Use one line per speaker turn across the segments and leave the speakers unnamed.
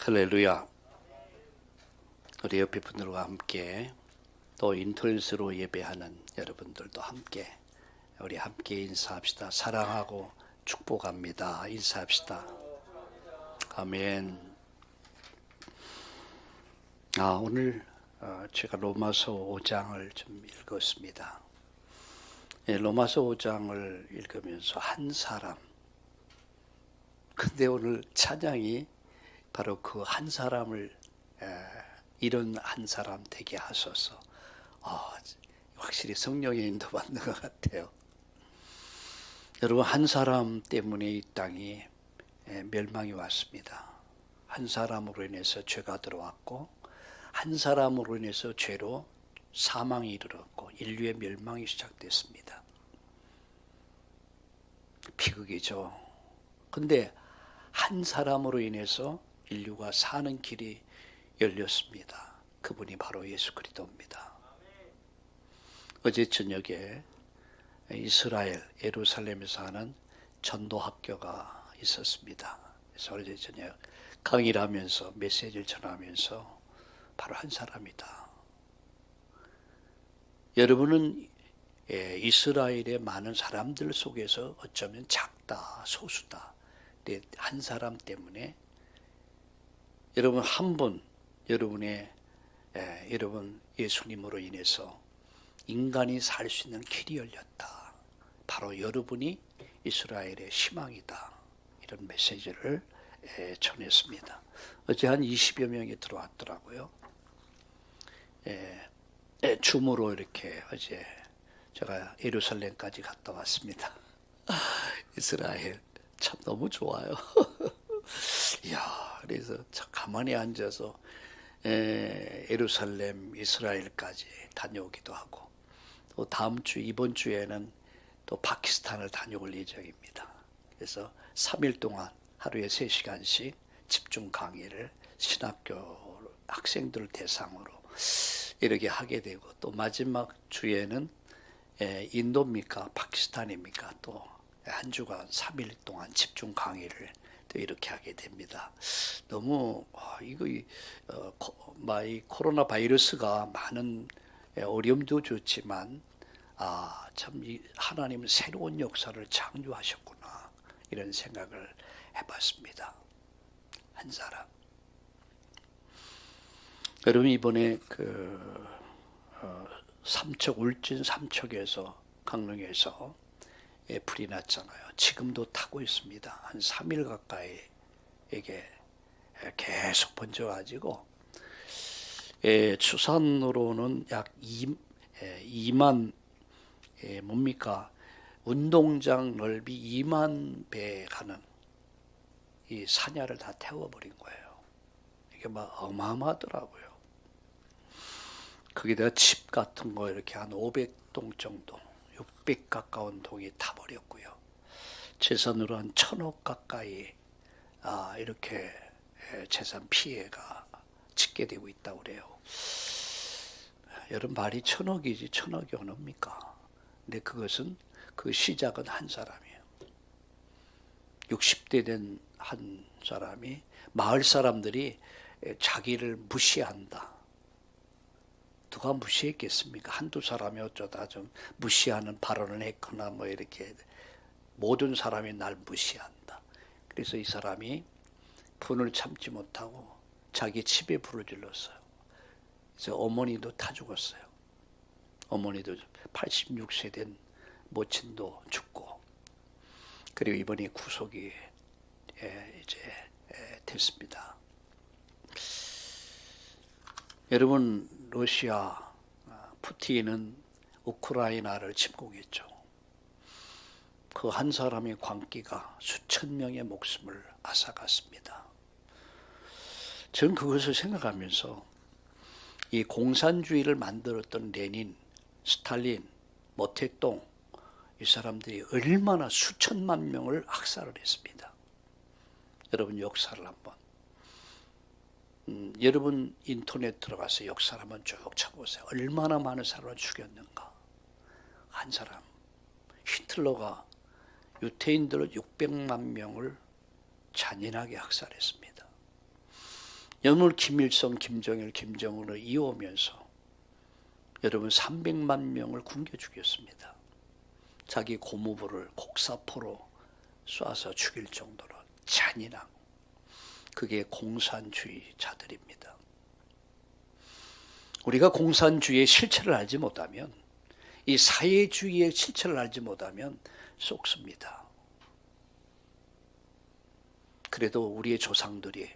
할렐루야. 우리 옆에 분들과 함께 또 인터넷으로 예배하는 여러분들도 함께 우리 함께 인사합시다. 사랑하고 축복합니다. 인사합시다. 아멘. 오늘 제가 로마서 5장을 좀 읽었습니다. 로마서 5장을 읽으면서 한 사람, 근데 오늘 찬양이 바로 그 한 사람을 이런 한 사람 되게 하소서. 확실히 성령의 인도 받는 것 같아요. 여러분, 한 사람 때문에 이 땅이 멸망이 왔습니다. 한 사람으로 인해서 죄가 들어왔고, 한 사람으로 인해서 죄로 사망이 이르렀고, 인류의 멸망이 시작됐습니다. 비극이죠. 근데 한 사람으로 인해서 인류가 사는 길이 열렸습니다. 그분이 바로 예수 그리스도입니다. 어제 저녁에 이스라엘 예루살렘에서 하는 전도 학교가 있었습니다. 그래서 어제 저녁 강의를 하면서 메시지를 전하면서 바로 한 사람이다. 여러분은 이스라엘의 많은 사람들 속에서 어쩌면 작다, 소수다. 근데 한 사람 때문에 여러분 한 분, 여러분 예수님으로 인해서 인간이 살 수 있는 길이 열렸다. 바로 여러분이 이스라엘의 희망이다. 이런 메시지를 전했습니다. 어제 한 20여 명이 들어왔더라고요. 줌으로 이렇게 어제 제가 예루살렘까지 갔다 왔습니다. 이스라엘 참 너무 좋아요. 이야, 그래서 가만히 앉아서 예루살렘, 이스라엘까지 다녀오기도 하고, 또 다음 주, 이번 주에는 또 파키스탄을 다녀올 예정입니다. 그래서 3일 동안 하루에 3시간씩 집중 강의를 신학교 학생들 대상으로 이렇게 하게 되고, 또 마지막 주에는 인도입니까, 파키스탄입니까, 또 한 주간 3일 동안 집중 강의를 또 이렇게 하게 됩니다. 너무 이 코로나 바이러스가 많은 어려움도 좋지만 참 하나님은 새로운 역사를 창조하셨구나, 이런 생각을 해봤습니다. 한 사람. 여러분, 이번에 울진 삼척에서 강릉에서 불이 났잖아요. 지금도 타고 있습니다. 한 3일 가까이 이게 계속 번져가지고 추산으로는 약 2만 운동장 넓이 2만 배 가는 이 산야를 다 태워버린 거예요. 이게 막 어마어마하더라고요. 거기다가 집 같은 거 이렇게 한 500동 정도, 600 가까운 동이 타버렸고요. 재산으로 한 1,000억 가까이 이렇게 재산 피해가 짓게 되고 있다고 그래요. 여러분, 말이 1,000억이지 1,000억이 어딥니까? 근데 그것은 그 시작은 한 사람이에요. 60대 된 한 사람이 마을 사람들이 자기를 무시한다. 누가 무시했겠습니까? 한두 사람이 어쩌다 좀 무시하는 발언을 했거나 뭐 이렇게 모든 사람이 날 무시한다. 그래서 이 사람이 분을 참지 못하고 자기 집에 불을 질렀어요. 그래서 어머니도 타 죽었어요. 어머니도 86세 된 모친도 죽고, 그리고 이번에 구속이 이제 됐습니다. 여러분, 러시아 푸틴은 우크라이나를 침공했죠. 그 한 사람의 광기가 수천 명의 목숨을 앗아갔습니다. 저는 그것을 생각하면서 이 공산주의를 만들었던 레닌, 스탈린, 모택동, 이 사람들이 얼마나 수천만 명을 학살을 했습니다. 여러분, 역사를 한번 여러분 인터넷 들어가서 역사를 한번 쭉 쳐보세요. 얼마나 많은 사람을 죽였는가. 한 사람. 히틀러가 유태인들 600만 명을 잔인하게 학살했습니다. 여러분 김일성, 김정일, 김정은을 이어오면서 여러분 300만 명을 굶겨 죽였습니다. 자기 고모부를 곡사포로 쏴서 죽일 정도로 잔인한, 그게 공산주의자들입니다. 우리가 공산주의의 실체를 알지 못하면, 이 사회주의의 실체를 알지 못하면 쏙습니다. 그래도 우리의 조상들이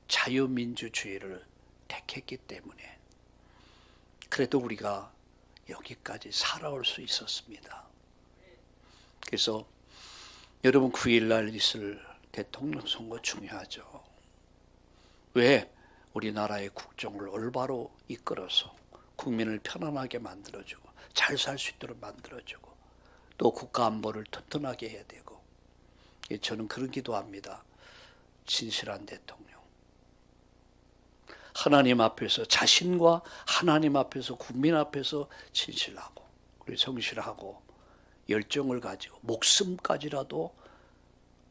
자유민주주의를 택했기 때문에 그래도 우리가 여기까지 살아올 수 있었습니다. 그래서 여러분 9일날 있을 대통령 선거 중요하죠. 왜? 우리나라의 국정을 올바로 이끌어서 국민을 편안하게 만들어주고 잘 살 수 있도록 만들어주고 또 국가 안보를 튼튼하게 해야 되고, 저는 그런 기도합니다. 진실한 대통령, 하나님 앞에서, 자신과 하나님 앞에서, 국민 앞에서 진실하고 우리 성실하고 열정을 가지고 목숨까지라도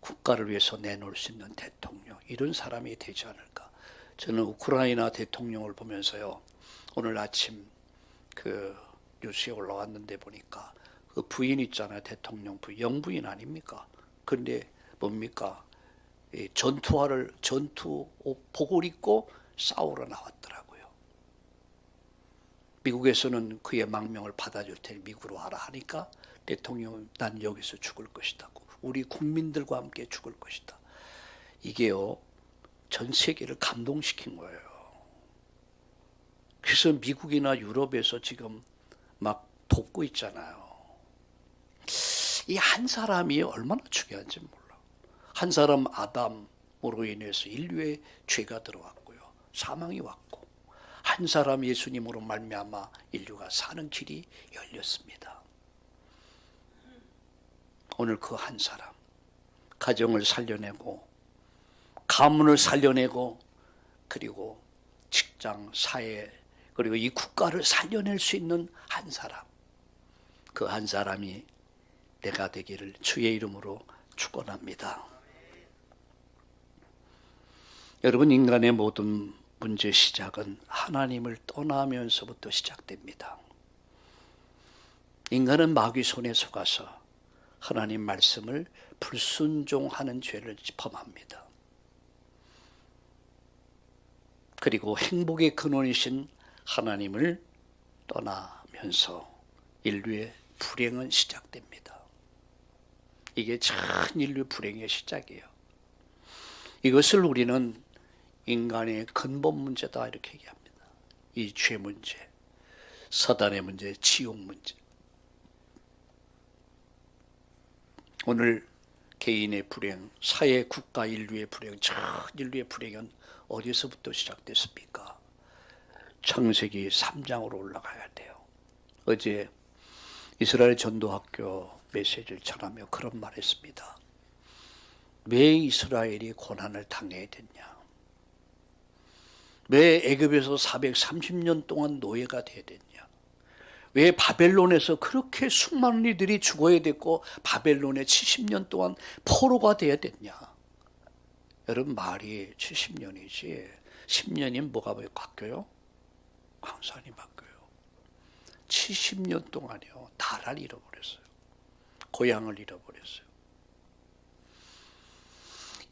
국가를 위해서 내놓을 수 있는 대통령, 이런 사람이 되지 않을까. 저는 우크라이나 대통령을 보면서요, 오늘 아침 그 뉴스에 올라왔는데 보니까 그 부인 있잖아요. 대통령 부인, 영부인 아닙니까? 근데 뭡니까? 전투 복을 입고 싸우러 나왔더라고요. 미국에서는 그의 망명을 받아줄 테니 미국으로 와라 하니까 대통령은 난 여기서 죽을 것이다, 우리 국민들과 함께 죽을 것이다. 이게요, 전 세계를 감동시킨 거예요. 그래서 미국이나 유럽에서 지금 막 돕고 있잖아요. 이 한 사람이 얼마나 중요한지 몰라. 한 사람 아담으로 인해서 인류의 죄가 들어왔고요, 사망이 왔고, 한 사람 예수님으로 말미암아 인류가 사는 길이 열렸습니다. 오늘 그 한 사람, 가정을 살려내고 가문을 살려내고 그리고 직장, 사회, 그리고 이 국가를 살려낼 수 있는 한 사람, 그 한 사람이 내가 되기를 주의 이름으로 축원합니다. 여러분, 인간의 모든 문제 시작은 하나님을 떠나면서부터 시작됩니다. 인간은 마귀 손에 속아서 하나님 말씀을 불순종하는 죄를 범합니다. 그리고 행복의 근원이신 하나님을 떠나면서 인류의 불행은 시작됩니다. 이게 전 인류 불행의 시작이에요. 이것을 우리는 인간의 근본 문제다 이렇게 얘기합니다. 이 죄 문제, 사단의 문제, 지옥 문제. 오늘 개인의 불행, 사회, 국가, 인류의 불행, 전 인류의 불행은 어디서부터 시작됐습니까? 창세기 3장으로 올라가야 돼요. 어제 이스라엘 전도학교 메시지를 전하며 그런 말 했습니다. 왜 이스라엘이 고난을 당해야 됐냐? 왜 애굽에서 430년 동안 노예가 돼야 됐냐? 왜 바벨론에서 그렇게 수많은 이들이 죽어야 됐고 바벨론에 70년 동안 포로가 돼야 됐냐? 여러분, 말이 70년이지 10년이면 뭐가 바뀌어요? 광산이 바뀌어요. 70년 동안이요, 나라를 잃어버렸어요. 고향을 잃어버렸어요.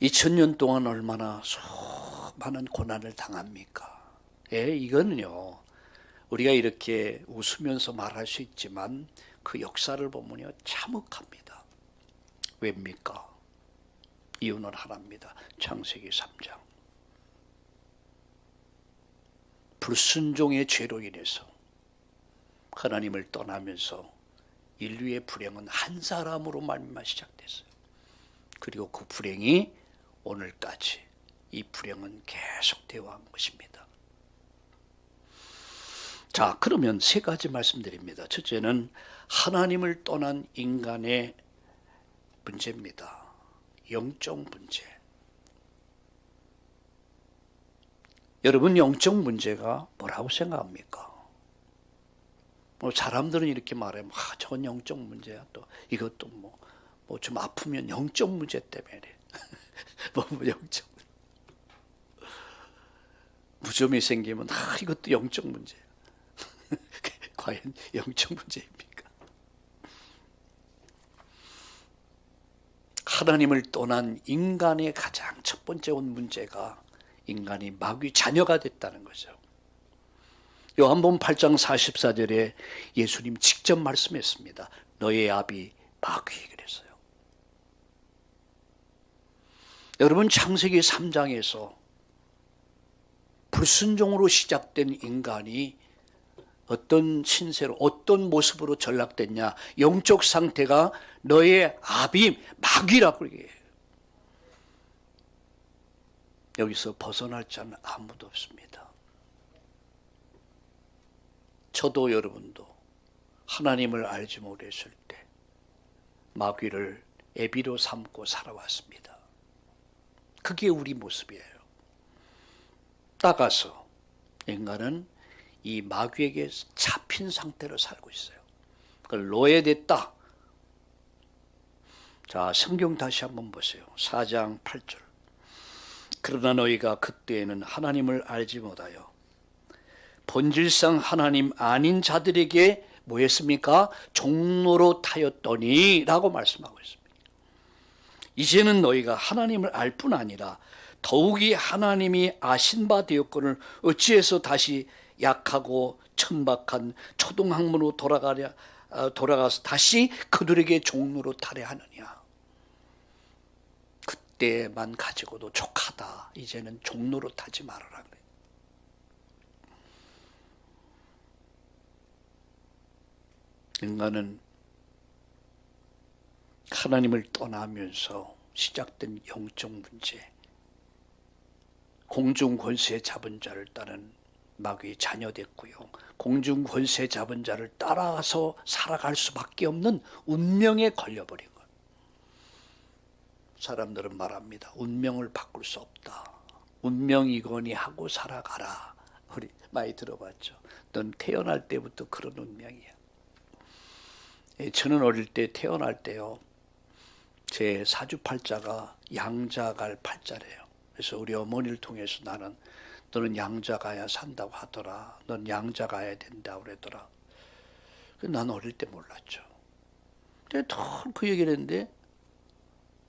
2000년 동안 얼마나 수많은 고난을 당합니까? 이거는요, 우리가 이렇게 웃으면서 말할 수 있지만 그 역사를 보면요, 참혹합니다. 왜입니까? 이유는 하나입니다. 창세기 3장. 불순종의 죄로 인해서 하나님을 떠나면서 인류의 불행은 한 사람으로 말미암아 시작됐어요. 그리고 그 불행이 오늘까지, 이 불행은 계속되어 온 것입니다. 자, 그러면 세 가지 말씀드립니다. 첫째는 하나님을 떠난 인간의 문제입니다. 영적 문제. 여러분, 영적 문제가 뭐라고 생각합니까? 사람들은 이렇게 말해요. 저건 영적 문제야. 또 이것도 뭐 좀 아프면 영적 문제 때문에. 영적. 무좀이 생기면 이것도 영적 문제예요. 과연 영적 문제입니까? 하나님을 떠난 인간의 가장 첫 번째 온 문제가 인간이 마귀 자녀가 됐다는 거죠. 요한복음 8장 44절에 예수님 직접 말씀했습니다. 너의 아비 마귀 그랬어요. 여러분, 창세기 3장에서 불순종으로 시작된 인간이 어떤 신세로 어떤 모습으로 전락됐냐, 영적 상태가 너의 아비 마귀라고 얘기해요. 여기서 벗어날 자는 아무도 없습니다. 저도 여러분도 하나님을 알지 못했을 때 마귀를 애비로 삼고 살아왔습니다. 그게 우리 모습이에요. 따가서 인간은 이 마귀에게 잡힌 상태로 살고 있어요. 그걸 노예됐다. 자, 성경 다시 한번 보세요. 4장 8절. 그러나 너희가 그때에는 하나님을 알지 못하여 본질상 하나님 아닌 자들에게 뭐 했습니까? 종로로 타였더니 라고 말씀하고 있습니다. 이제는 너희가 하나님을 알 뿐 아니라 더욱이 하나님이 아신 바 되었거늘 어찌해서 다시 약하고 천박한 초등학문으로 돌아가서 다시 그들에게 종로로 타려 하느냐. 그때만 가지고도 족하다. 이제는 종로로 타지 말아라. 인간은 하나님을 떠나면서 시작된 영적 문제, 공중 권세 잡은 자를 따른 마귀의 자녀됐고요. 공중 권세 잡은 자를 따라서 살아갈 수밖에 없는 운명에 걸려버린 것. 사람들은 말합니다. 운명을 바꿀 수 없다. 운명이거니 하고 살아가라. 우리 많이 들어봤죠. 넌 태어날 때부터 그런 운명이야. 저는 어릴 때 태어날 때요, 제 사주팔자가 양자갈 팔자래요. 그래서 우리 어머니를 통해서 나는 너는 양자 가야 산다고 하더라. 넌 양자 가야 된다고 그러더라. 난 어릴 때 몰랐죠. 근데 그 얘기를 했는데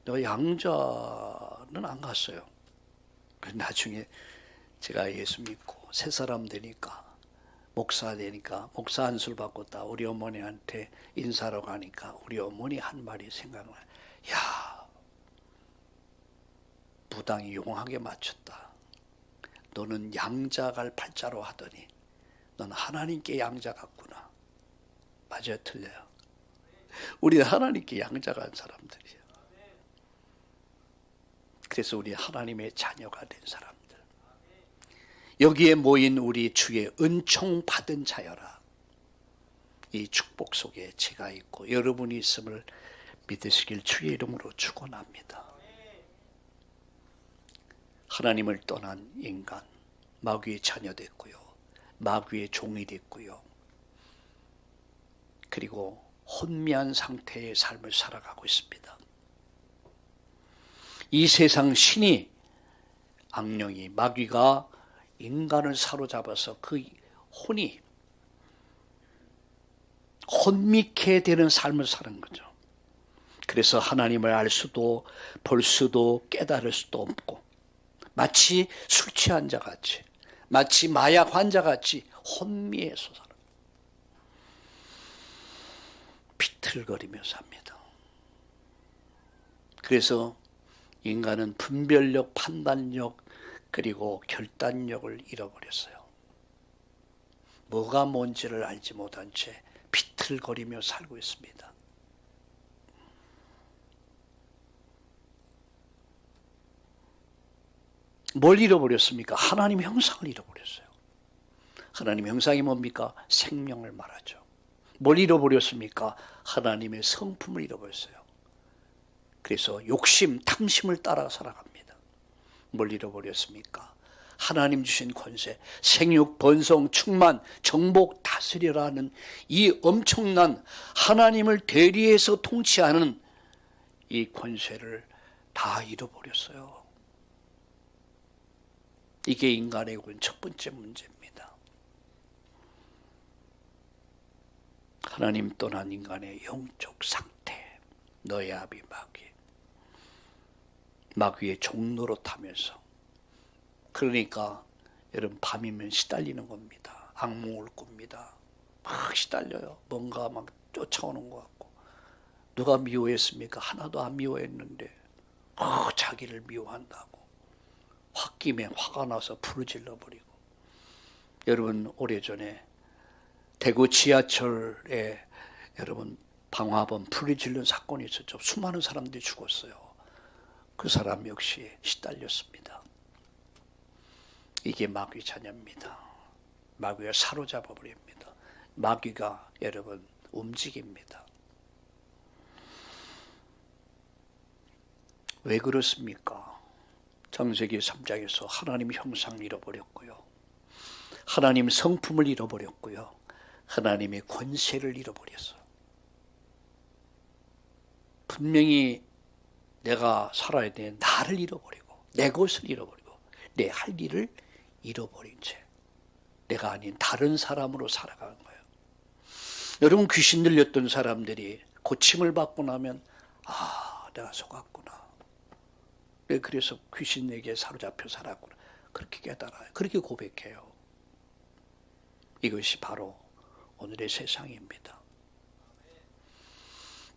너 양자는 안 갔어요. 나중에 제가 예수 믿고 새 사람 되니까, 목사 되니까, 목사 안수를 받고 우리 어머니한테 인사하러 가니까 우리 어머니 한 말이 생각나요. 야, 무당이 용하게 맞췄다. 너는 양자갈 팔자로 하더니 넌 하나님께 양자 같구나. 맞아요, 틀려요? 우리는 하나님께 양자 간 사람들이에요. 그래서 우리 하나님의 자녀가 된 사람들. 여기에 모인 우리 주의 은총 받은 자여라. 이 축복 속에 제가 있고 여러분이 있음을 믿으시길 주의 이름으로 축원합니다. 하나님을 떠난 인간, 마귀의 자녀 됐고요. 마귀의 종이 됐고요. 그리고 혼미한 상태의 삶을 살아가고 있습니다. 이 세상 신이, 악령이, 마귀가 인간을 사로잡아서 그 혼이 혼미케 되는 삶을 사는 거죠. 그래서 하나님을 알 수도 볼 수도 깨달을 수도 없고, 마치 술 취한 자 같이, 마치 마약 환자 같이 혼미해서 살아요. 비틀거리며 삽니다. 그래서 인간은 분별력, 판단력, 그리고 결단력을 잃어버렸어요. 뭐가 뭔지를 알지 못한 채 비틀거리며 살고 있습니다. 뭘 잃어버렸습니까? 하나님 형상을 잃어버렸어요. 하나님 형상이 뭡니까? 생명을 말하죠. 뭘 잃어버렸습니까? 하나님의 성품을 잃어버렸어요. 그래서 욕심, 탐심을 따라 살아갑니다. 뭘 잃어버렸습니까? 하나님 주신 권세, 생육, 번성, 충만, 정복, 다스리라는 이 엄청난 하나님을 대리해서 통치하는 이 권세를 다 잃어버렸어요. 이게 인간의 첫 번째 문제입니다. 하나님 떠난 인간의 영적 상태. 너의 아비 마귀의 종로로 타면서, 그러니까 여러분 밤이면 시달리는 겁니다. 악몽을 꿉니다. 막 시달려요. 뭔가 막 쫓아오는 것 같고. 누가 미워했습니까? 하나도 안 미워했는데 자기를 미워한다고 홧김에 화가 나서 부르질러 버리고. 여러분 오래전에 대구 지하철에 여러분 방화범 부르질른 사건이 있었죠. 수많은 사람들이 죽었어요. 그 사람 역시 시달렸습니다. 이게 마귀 자녀입니다. 마귀가 사로잡아 버립니다. 마귀가 여러분 움직입니다. 왜 그렇습니까? 창세기 3장에서 하나님 형상을 잃어버렸고요. 하나님 성품을 잃어버렸고요. 하나님의 권세를 잃어버렸어요. 분명히 내가 살아야 돼. 나를 잃어버리고 내 것을 잃어버리고 내 할 일을 잃어버린 채 내가 아닌 다른 사람으로 살아가는 거예요. 여러분 귀신 들렸던 사람들이 고침을 받고 나면 내가 속았구나. 그래서 귀신에게 사로잡혀 살았구나. 그렇게 깨달아요. 그렇게 고백해요. 이것이 바로 오늘의 세상입니다.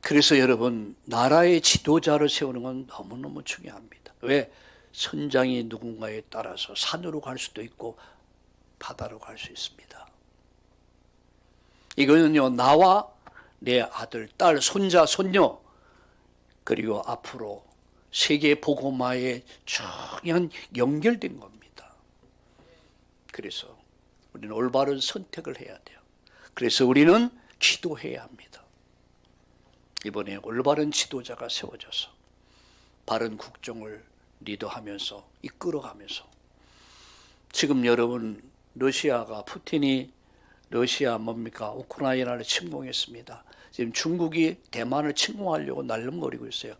그래서 여러분 나라의 지도자를 세우는 건 너무너무 중요합니다. 왜? 선장이 누군가에 따라서 산으로 갈 수도 있고 바다로 갈 수 있습니다. 이거는요 나와 내 아들, 딸, 손자, 손녀 그리고 앞으로 세계 복음화에 중요한 연결된 겁니다. 그래서 우리는 올바른 선택을 해야 돼요. 그래서 우리는 기도해야 합니다. 이번에 올바른 지도자가 세워져서 바른 국정을 리더하면서 이끌어가면서 지금 여러분 러시아가 푸틴이 러시아 우크라이나를 침공했습니다. 지금 중국이 대만을 침공하려고 날름거리고 있어요.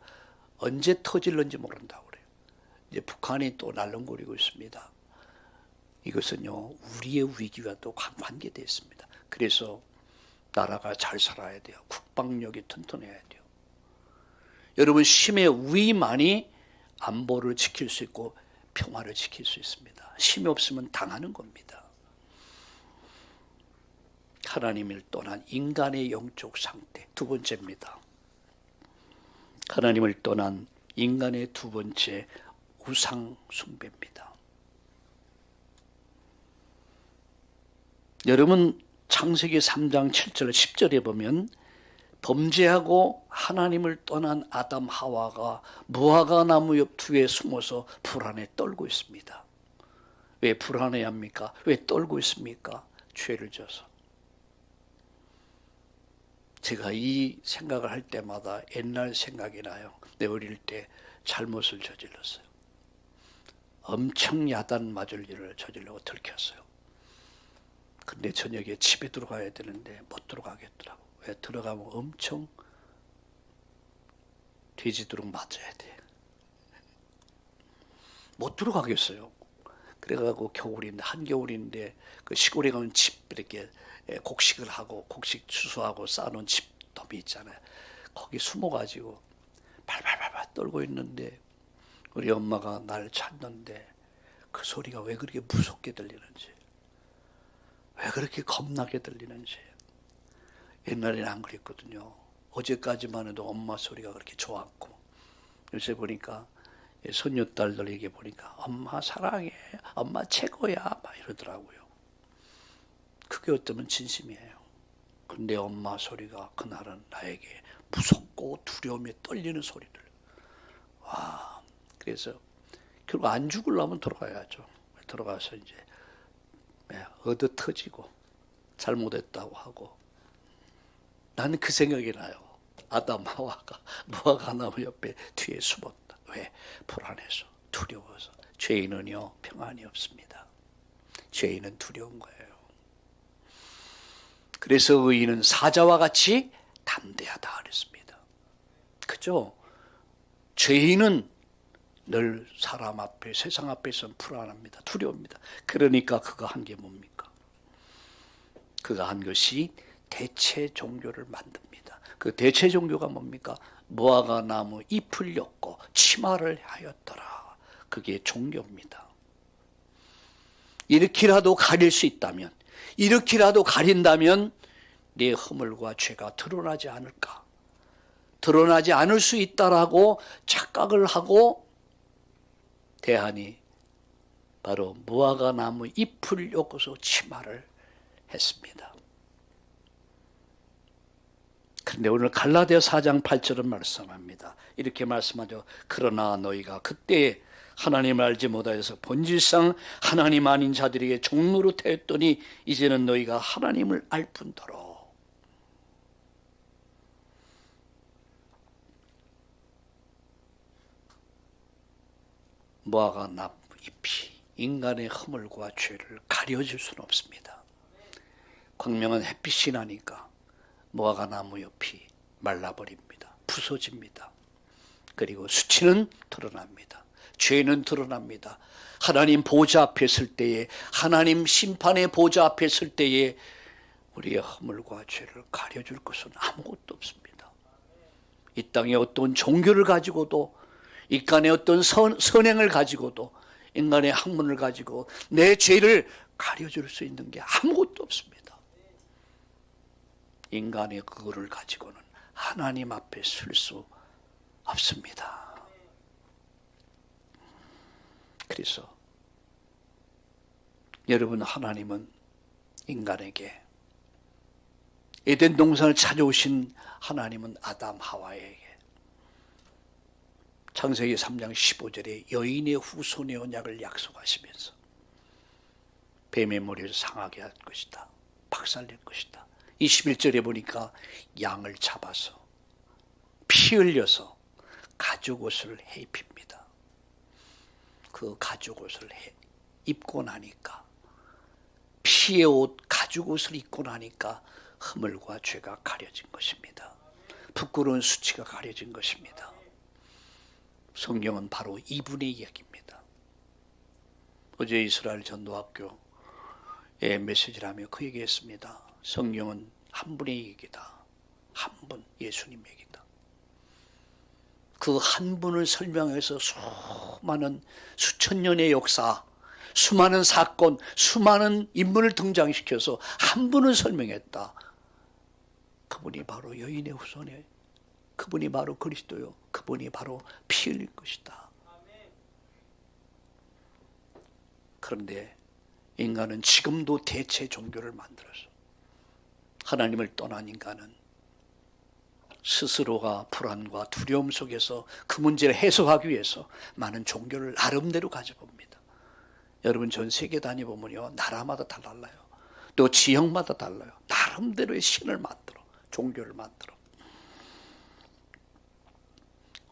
언제 터질는지 모른다고 그래요. 이제 북한이 또 날름거리고 있습니다. 이것은요 우리의 위기와 또 관계되어 있습니다. 그래서 나라가 잘 살아야 돼요. 국방력이 튼튼해야 돼요. 여러분 힘의 우위만이 안보를 지킬 수 있고 평화를 지킬 수 있습니다. 힘이 없으면 당하는 겁니다. 하나님을 떠난 인간의 영적 상태 두 번째입니다. 하나님을 떠난 인간의 두 번째 우상 숭배입니다. 여러분 창세기 3장 7절 10절에 보면 범죄하고 하나님을 떠난 아담 하와가 무화과 나무 옆 뒤에 숨어서 불안에 떨고 있습니다. 왜 불안해합니까? 왜 떨고 있습니까? 죄를 져서. 제가 이 생각을 할 때마다 옛날 생각이 나요. 내 어릴 때 잘못을 저질렀어요. 엄청 야단 맞을 일을 저지르고 들켰어요. 근데 저녁에 집에 들어가야 되는데 못 들어가겠더라고. 왜? 들어가면 엄청 돼지도록 맞아야 돼. 못 들어가겠어요. 그래가지고 겨울인데 한겨울인데 그 시골에 가면 집 이렇게 곡식을 하고 곡식 추수하고 쌓아놓은 집더미 있잖아요. 거기 숨어가지고 발발발발 떨고 있는데 우리 엄마가 날 찾는데 그 소리가 왜 그렇게 무섭게 들리는지, 왜 그렇게 겁나게 들리는지. 옛날에는 안 그랬거든요. 어제까지만 해도 엄마 소리가 그렇게 좋았고 요새 보니까 손녀딸들에게 보니까 엄마 사랑해, 엄마 최고야 막 이러더라고요. 그게 어쩌면 진심이에요. 근데 엄마 소리가 그날은 나에게 무섭고 두려움에 떨리는 소리들. 와, 그래서 결국 안 죽으려면 들어가야죠. 들어가서 이제 얻어 터지고 잘못했다고 하고. 나는 그 생각이 나요. 아담 하와가 무화과 나무 옆에 뒤에 숨었다. 왜? 불안해서, 두려워서. 죄인은요 평안이 없습니다. 죄인은 두려운 거예요. 그래서 의인은 사자와 같이 담대하다 그랬습니다. 그죠? 죄인은 늘 사람 앞에, 세상 앞에서는 불안합니다. 두려웁니다. 그러니까 그가 한 게 뭡니까? 그가 한 것이 대체 종교를 만듭니다. 그 대체 종교가 뭡니까? 무화과 나무 잎을 엮고 치마를 하였더라. 그게 종교입니다. 이렇게라도 가릴 수 있다면, 이렇게라도 가린다면 내 허물과 죄가 드러나지 않을까? 드러나지 않을 수 있다라고 착각을 하고 대한이 바로 무화과 나무 잎을 엮어서 치마를 했습니다. 그런데 오늘 갈라디아 4장 8절은 말씀합니다. 이렇게 말씀하죠. 그러나 너희가 그때 하나님을 알지 못하여서 본질상 하나님 아닌 자들에게 종로로 태웠더니 이제는 너희가 하나님을 알 뿐더러. 무화과 나무 잎이 인간의 허물과 죄를 가려줄 수는 없습니다. 광명한 햇빛이 나니까 무화과 나무 잎이 말라버립니다. 부서집니다. 그리고 수치는 드러납니다. 죄는 드러납니다. 하나님 보좌 앞에 설 때에, 하나님 심판의 보좌 앞에 설 때에 우리의 허물과 죄를 가려줄 것은 아무것도 없습니다. 이 땅에 어떤 종교를 가지고도, 인간의 어떤 선행을 가지고도, 인간의 학문을 가지고 내 죄를 가려줄 수 있는 게 아무것도 없습니다. 인간의 그거를 가지고는 하나님 앞에 설 수 없습니다. 그래서 여러분, 하나님은 인간에게, 에덴 동산을 찾아오신 하나님은 아담 하와에게 창세기 3장 15절에 여인의 후손의 언약을 약속하시면서 뱀의 머리를 상하게 할 것이다, 박살낼 것이다. 21절에 보니까 양을 잡아서 피 흘려서 가죽옷을 해입힙니다. 그 가죽옷을 입고 나니까, 피의 옷 가죽옷을 입고 나니까 허물과 죄가 가려진 것입니다. 부끄러운 수치가 가려진 것입니다. 성경은 바로 이분의 이야기입니다. 어제 이스라엘 전도학교의 메시지를 하며 그 얘기했습니다. 성경은 한 분의 얘기다. 한 분, 예수님 얘기다. 그 한 분을 설명해서 수많은 수천 년의 역사, 수많은 사건, 수많은 인물을 등장시켜서 한 분을 설명했다. 그분이 바로 여인의 후손에, 그분이 바로 그리스도요, 그분이 바로 피 흘릴 것이다. 그런데 인간은 지금도 대체 종교를 만들어서, 하나님을 떠난 인간은 스스로가 불안과 두려움 속에서 그 문제를 해소하기 위해서 많은 종교를 나름대로 가져봅니다. 여러분, 전 세계 다녀보면요, 나라마다 다 달라요. 또 지역마다 달라요. 나름대로의 신을 만들어, 종교를 만들어.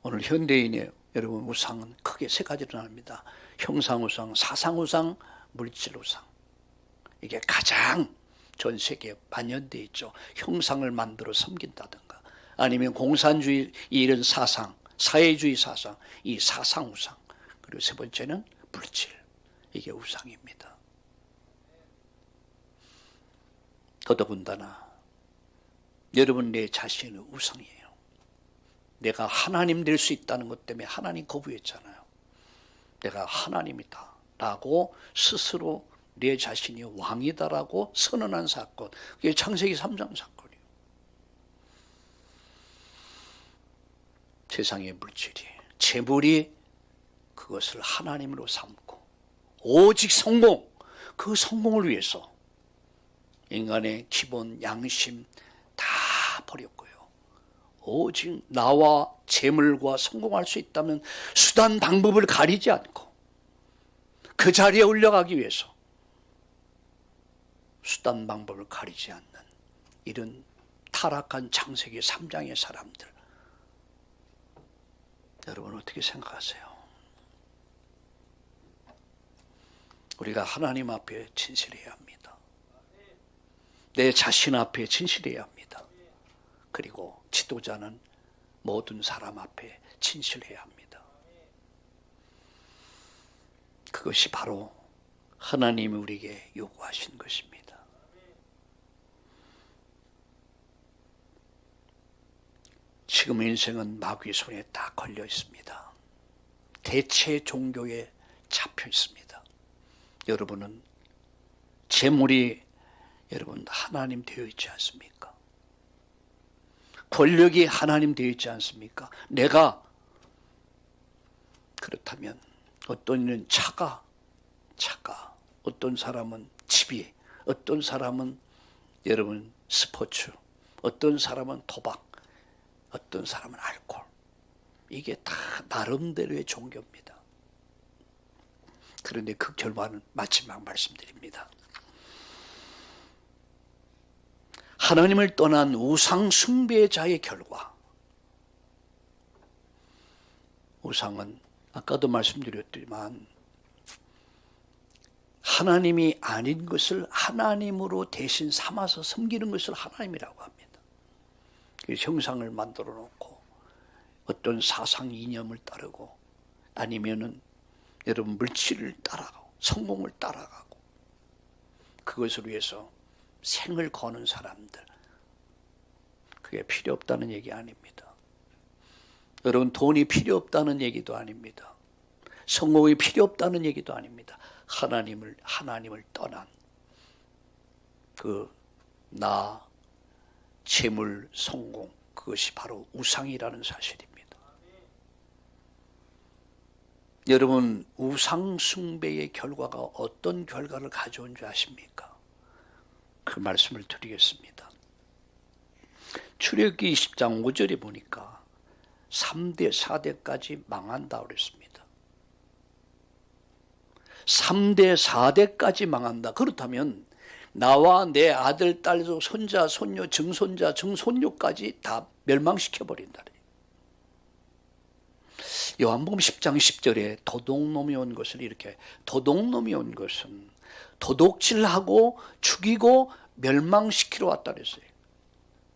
오늘 현대인의 여러분 우상은 크게 세 가지로 나뉩니다. 형상우상, 사상우상, 물질우상. 이게 가장 전 세계에 만연되어 있죠. 형상을 만들어 섬긴다든가, 아니면 공산주의 이런 사상, 사회주의 사상, 이 사상우상. 그리고 세 번째는 물질. 이게 우상입니다. 더더군다나 여러분, 내 자신은 우상이에요. 내가 하나님 될 수 있다는 것 때문에 하나님 거부했잖아요. 내가 하나님이다 라고 스스로 내 자신이 왕이다라고 선언한 사건, 그게 창세기 3장 사건이에요. 세상의 물질이, 재물이 그것을 하나님으로 삼고 오직 성공, 그 성공을 위해서 인간의 기본 양심 다 버렸고요. 오직 나와 재물과 성공할 수 있다면 수단 방법을 가리지 않고 그 자리에 올라가기 위해서 수단 방법을 가리지 않는 이런 타락한 창세기 3장의 사람들, 여러분 어떻게 생각하세요? 우리가 하나님 앞에 진실해야 합니다. 내 자신 앞에 진실해야 합니다. 그리고 지도자는 모든 사람 앞에 진실해야 합니다. 그것이 바로 하나님이 우리에게 요구하신 것입니다. 지금 인생은 마귀의 손에 다 걸려 있습니다. 대체 종교에 잡혀 있습니다. 여러분은 재물이 여러분 하나님 되어 있지 않습니까? 권력이 하나님 되어 있지 않습니까? 내가 그렇다면 어떤 이는 차가, 어떤 사람은 집이, 어떤 사람은 여러분 스포츠, 어떤 사람은 도박, 어떤 사람은 알코올. 이게 다 나름대로의 종교입니다. 그런데 그 결과는 마지막 말씀드립니다. 하나님을 떠난 우상 숭배자의 결과. 우상은 아까도 말씀드렸지만 하나님이 아닌 것을 하나님으로 대신 삼아서 섬기는 것을 하나님이라고 합니다. 형상을 만들어 놓고 어떤 사상 이념을 따르고 아니면은 여러분 물질을 따라가고 성공을 따라가고 그것을 위해서 생을 거는 사람들, 그게 필요 없다는 얘기 아닙니다. 여러분 돈이 필요 없다는 얘기도 아닙니다. 성공이 필요 없다는 얘기도 아닙니다. 하나님을 떠난 나 재물, 성공, 그것이 바로 우상이라는 사실입니다. 여러분 우상 숭배의 결과가 어떤 결과를 가져온 줄 아십니까? 그 말씀을 드리겠습니다. 출애굽기 20장 5절에 보니까 3대 4대까지 망한다 그랬습니다. 3대 4대까지 망한다. 그렇다면 나와 내 아들, 딸, 손자, 손녀, 증손자, 증손녀까지 다 멸망시켜버린다. 요한복음 10장 10절에 도둑놈이 온 것을 이렇게, 도둑놈이 온 것은 도둑질하고 죽이고 멸망시키러 왔다 그랬어요.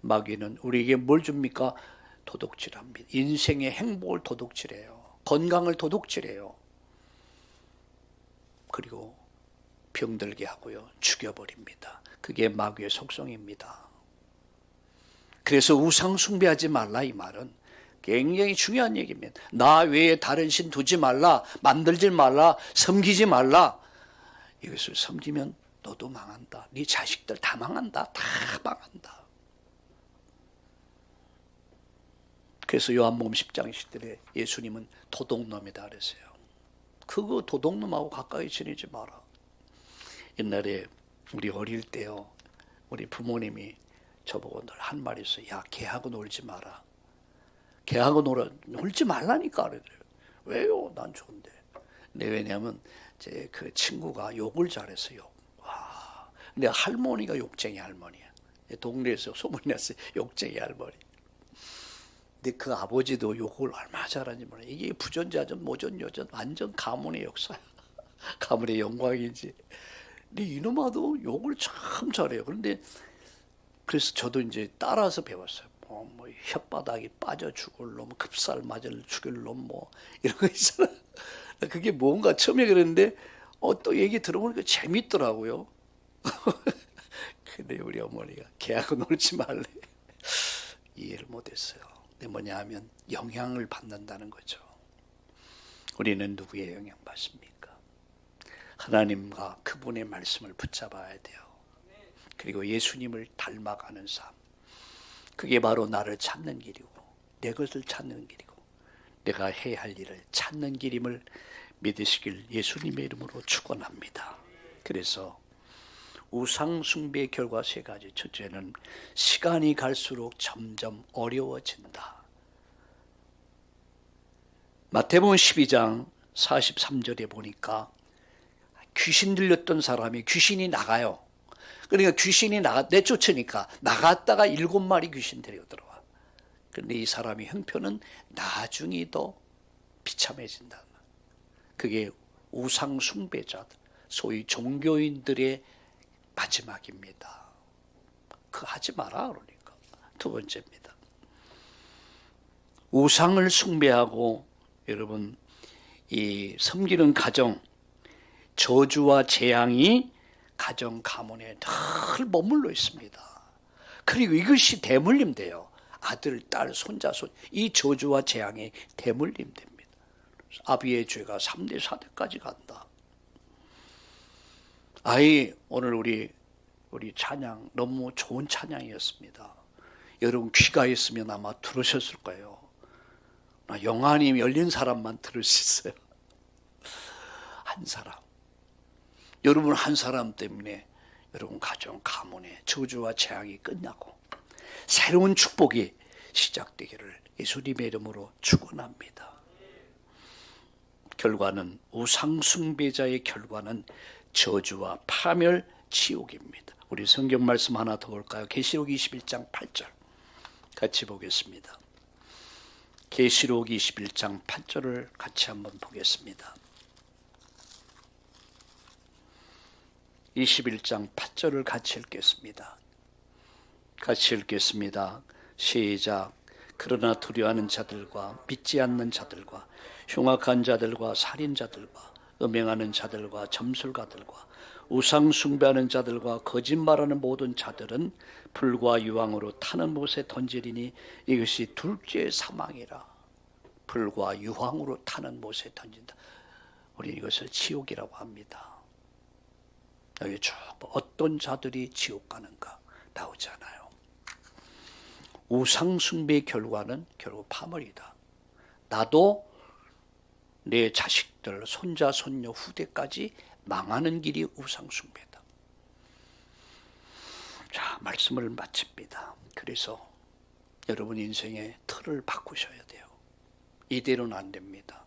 마귀는 우리에게 뭘 줍니까? 도둑질합니다. 인생의 행복을 도둑질해요. 건강을 도둑질해요. 그리고 병들게 하고요. 죽여버립니다. 그게 마귀의 속성입니다. 그래서 우상 숭배하지 말라 이 말은 굉장히 중요한 얘기입니다. 나 외에 다른 신 두지 말라, 만들지 말라, 섬기지 말라. 이것을 섬기면 너도 망한다. 네 자식들 다 망한다. 다 망한다. 그래서 요한복음 10장 10절에 예수님은 도둑놈이다 그랬어요. 그거 도둑놈하고 가까이 지내지 마라. 옛날에 우리 어릴 때요, 우리 부모님이 저보고 늘 한 말이 있어요. 야, 걔하고 놀지 마라. 걔하고 놀지 말라니까 그러더래요. 왜요? 난 좋은데. 근데 왜냐하면 제 그 친구가 욕을 잘했어요. 와, 근데 할머니가 욕쟁이 할머니야. 동네에서 소문이 났어요. 욕쟁이 할머니. 근데 그 아버지도 욕을 얼마나 잘하는지 몰라요. 이게 부전자전 모전여전 완전 가문의 역사야. 가문의 영광이지. 근데 이놈아도 욕을 참 잘해요. 그런데 그래서 저도 이제 따라서 배웠어요. 뭐 혓바닥이 빠져 죽을 놈, 급살 맞아 죽일 놈, 뭐 이런 거 있잖아. 그게 뭔가 처음에 그랬는데 또 얘기 들어보니까 재밌더라고요. 근데 우리 어머니가 걔하고 놀지 말래. 이해를 못했어요. 근데 뭐냐 하면 영향을 받는다는 거죠. 우리는 누구의 영향 받습니까? 하나님과 그분의 말씀을 붙잡아야 돼요. 그리고 예수님을 닮아가는 삶. 그게 바로 나를 찾는 길이고 내 것을 찾는 길이고 내가 해야 할 일을 찾는 길임을 믿으시길 예수님의 이름으로 축원합니다. 그래서 우상 숭배의 결과 세 가지. 첫째는 시간이 갈수록 점점 어려워진다. 마태복음 12장 43절에 보니까 귀신 들렸던 사람이 귀신이 나가요. 그러니까 귀신이 내쫓으니까 나갔다가 7마리 귀신 데려들어와. 그런데 이 사람의 형편은 나중에 더 비참해진다. 그게 우상 숭배자들, 소위 종교인들의 마지막입니다. 그거 하지 마라 그러니까. 두 번째입니다. 우상을 숭배하고 여러분 이 섬기는 가정, 저주와 재앙이 가정 가문에 늘 머물러 있습니다. 그리고 이것이 대물림돼요. 아들, 딸, 손자, 이 저주와 재앙이 대물림됩니다. 아비의 죄가 3대 4대까지 간다. 오늘 우리 찬양 너무 좋은 찬양이었습니다. 여러분 귀가 있으면 아마 들으셨을 거예요. 영안이 열린 사람만 들을 수 있어요. 한 사람. 여러분 한 사람 때문에 여러분 가정 가문의 저주와 재앙이 끝나고 새로운 축복이 시작되기를 예수님의 이름으로 축원합니다. 결과는 우상 숭배자의 결과는 저주와 파멸, 지옥입니다. 우리 성경 말씀 하나 더 볼까요? 계시록 21장 8절 같이 보겠습니다. 계시록 21장 8절을 같이 한번 보겠습니다. 21장 8절을 같이 읽겠습니다. 같이 읽겠습니다. 시작. 그러나 두려워하는 자들과 믿지 않는 자들과 흉악한 자들과 살인자들과 음행하는 자들과 점술가들과 우상 숭배하는 자들과 거짓말하는 모든 자들은 불과 유황으로 타는 못에 던지리니 이것이 둘째 사망이라. 불과 유황으로 타는 못에 던진다. 우리 이것을 지옥이라고 합니다. 여기 쭉 어떤 자들이 지옥 가는가 나오지 않아요. 우상 숭배의 결과는 결국 파멸이다. 나도 내 자식들, 손자, 손녀, 후대까지 망하는 길이 우상 숭배다. 자, 말씀을 마칩니다. 그래서 여러분 인생의 틀을 바꾸셔야 돼요. 이대로는 안 됩니다.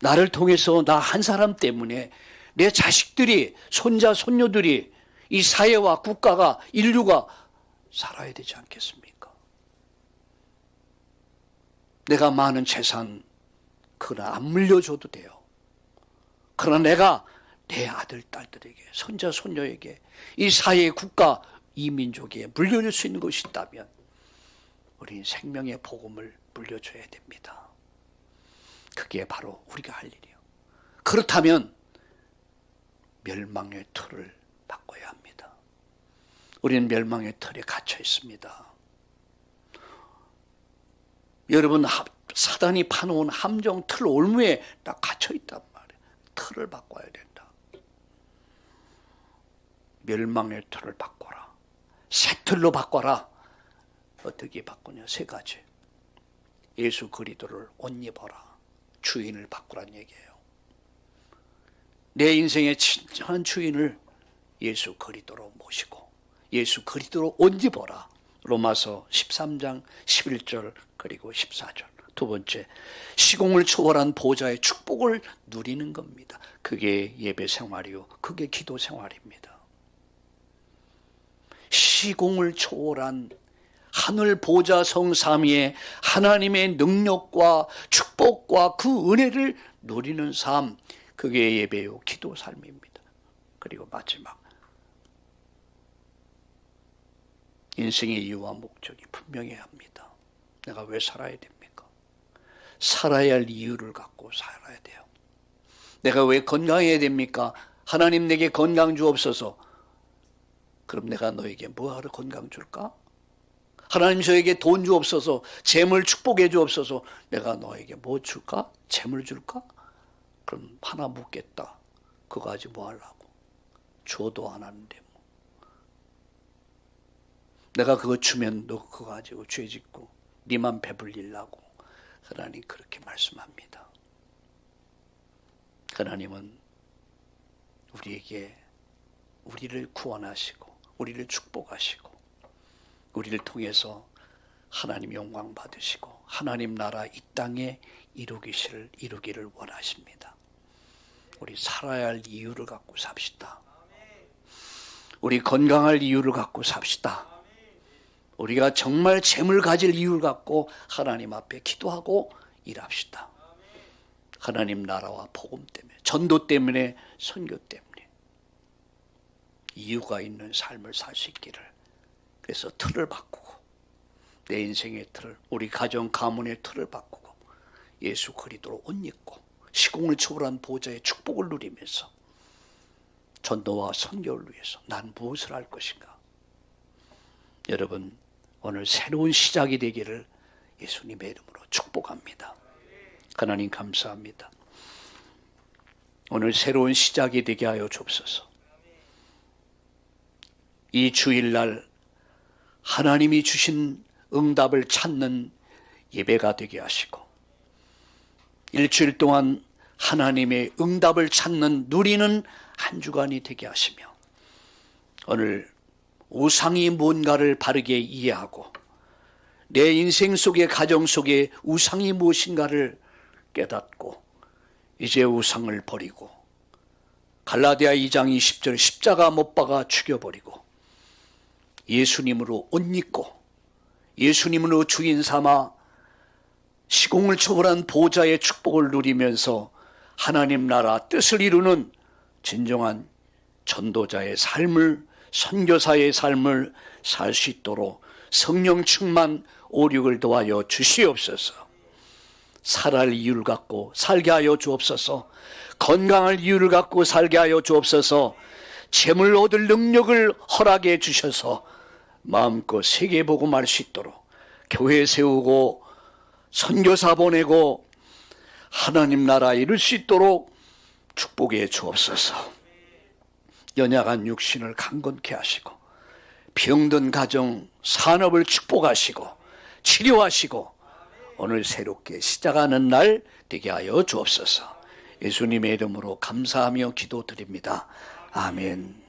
나를 통해서 나 한 사람 때문에 내 자식들이, 손자, 손녀들이, 이 사회와 국가가, 인류가 살아야 되지 않겠습니까? 내가 많은 재산 그러나 안 물려줘도 돼요. 그러나 내가 내 아들, 딸들에게, 손자, 손녀에게, 이 사회, 국가, 이 민족에 물려줄 수 있는 것이 있다면 우리 생명의 복음을 물려줘야 됩니다. 그게 바로 우리가 할 일이에요. 그렇다면 멸망의 틀을 바꿔야 합니다. 우리는 멸망의 틀에 갇혀 있습니다. 여러분, 사단이 파놓은 함정 틀 올무에 딱 갇혀 있단 말이에요. 틀을 바꿔야 된다. 멸망의 틀을 바꿔라. 새 틀로 바꿔라. 어떻게 바꾸냐? 3가지. 예수 그리스도를 옷 입어라. 주인을 바꾸란 얘기예요. 내 인생의 진정한 주인을 예수 그리스도로 모시고 예수 그리스도로 옷 입어라. 로마서 13장 11절 그리고 14절. 2번째, 시공을 초월한 보좌의 축복을 누리는 겁니다. 그게 예배 생활이요, 그게 기도 생활입니다. 시공을 초월한 하늘 보좌 성삼위의 하나님의 능력과 축복과 그 은혜를 누리는 삶, 그게 예배요, 기도 삶입니다. 그리고 마지막, 인생의 이유와 목적이 분명해야 합니다. 내가 왜 살아야 됩니까? 살아야 할 이유를 갖고 살아야 돼요. 내가 왜 건강해야 됩니까? 하나님 내게 건강 주옵소서. 그럼 내가 너에게 뭐하러 건강 줄까? 하나님 저에게 돈 주옵소서, 재물 축복해 주옵소서. 내가 너에게 뭐 줄까? 재물 줄까? 그럼 하나 묻겠다. 그거 가지고 뭐 하려고? 줘도 안 하는데 뭐. 내가 그거 주면 너 그거 가지고 죄 짓고 니만 배불리려고. 하나님 그렇게 말씀합니다. 하나님은 우리에게 우리를 구원하시고 우리를 축복하시고 우리를 통해서 하나님 영광 받으시고 하나님 나라 이 땅에 이루기를 원하십니다. 우리 살아야 할 이유를 갖고 삽시다. 우리 건강할 이유를 갖고 삽시다. 우리가 정말 재물 가질 이유를 갖고 하나님 앞에 기도하고 일합시다. 하나님 나라와 복음 때문에, 전도 때문에, 선교 때문에 이유가 있는 삶을 살 수 있기를. 그래서 틀을 바꾸고, 내 인생의 틀을, 우리 가정 가문의 틀을 바꾸고 예수 그리스도로 옷 입고 시공을 초월한 보좌의 축복을 누리면서 전도와 선교를 위해서 난 무엇을 할 것인가? 여러분, 오늘 새로운 시작이 되기를 예수님의 이름으로 축복합니다. 하나님 감사합니다. 오늘 새로운 시작이 되게 하여 주옵소서. 이 주일날 하나님이 주신 응답을 찾는 예배가 되게 하시고, 일주일 동안 하나님의 응답을 찾는 누리는 한 주간이 되게 하시며, 오늘 우상이 뭔가를 바르게 이해하고 내 인생 속에, 가정 속에 우상이 무엇인가를 깨닫고 이제 우상을 버리고 갈라디아 2장 20절 십자가 못 박아 죽여버리고 예수님으로 옷 입고 예수님으로 주인 삼아 시공을 초월한 보좌의 축복을 누리면서 하나님 나라 뜻을 이루는 진정한 전도자의 삶을, 선교사의 삶을 살 수 있도록 성령 충만 오륙을 도하여 주시옵소서. 살할 이유를 갖고 살게 하여 주옵소서. 건강할 이유를 갖고 살게 하여 주옵소서. 재물 얻을 능력을 허락해 주셔서 마음껏 세계복음할 수 있도록 교회 세우고 선교사 보내고 하나님 나라 이룰 수 있도록 축복해 주옵소서. 연약한 육신을 강건케 하시고 병든 가정, 산업을 축복하시고 치료하시고 오늘 새롭게 시작하는 날 되게 하여 주옵소서. 예수님의 이름으로 감사하며 기도드립니다. 아멘.